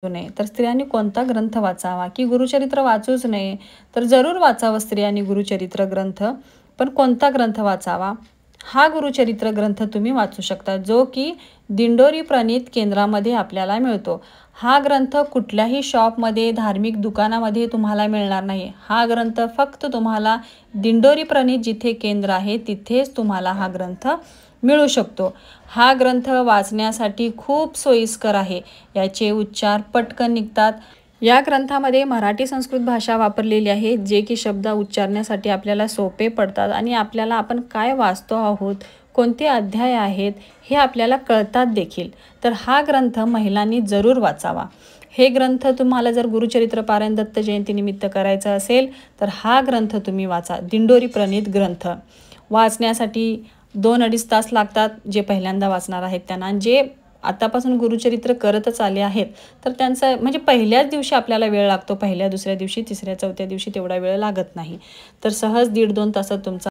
नये तर स्त्रियांनी कोणता ग्रंथ वाचावा की गुरुचरित्र वाचूच नये तर जरूर वाचावं स्त्रियांनी गुरुचरित्र ग्रंथ. पण कोणता ग्रंथ वाचावा? हा गुरुचरित्र ग्रंथ तुम्ही वाचू शकता जो की दिंडोरी प्रणीत केंद्रामध्ये आपल्याला मिळतो. हा ग्रंथ कुठल्याही शॉपमध्ये धार्मिक दुकानामध्ये तुम्हाला मिळणार नाही. हा ग्रंथ फक्त तुम्हाला दिंडोरी प्रणीत जिथे केंद्र आहे तिथेच तुम्हाला हा ग्रंथ मिळू शकतो. हा ग्रंथ वाचण्यासाठी खूप सोयीस्कर आहे. याचे उच्चार पटकन निघतात. या ग्रंथामध्ये मराठी संस्कृत भाषा वापरलेली आहे जे की शब्द उच्चारण्यासाठी आपल्याला सोपे पडतात आणि आपल्याला आपण काय वाचतो आहोत, कोणते अध्याय आहेत हे आपल्याला कळतात देखील. तर हा ग्रंथ महिलांनी जरूर वाचावा. हे ग्रंथ तुम्हाला जर गुरुचरित्र पारायण दत्त जयंतीनिमित्त करायचं असेल तर हा ग्रंथ तुम्ही वाचा. दिंडोरी प्रणीत ग्रंथ वाचण्यासाठी 2-2.5 तास लागतात जे पहिल्यांदा वाचणार आहेत त्यांना. आणि जे आतापासून गुरुचरित्र करतच आले आहेत तर त्यांचा म्हणजे पहिल्याच दिवशी आपल्याला वेळ लागतो. पहिल्या, दुसऱ्या दिवशी, तिसऱ्या, चौथ्या दिवशी तेवढा वेळ लागत नाही. तर सहज 1.5-2 तासात तुमचा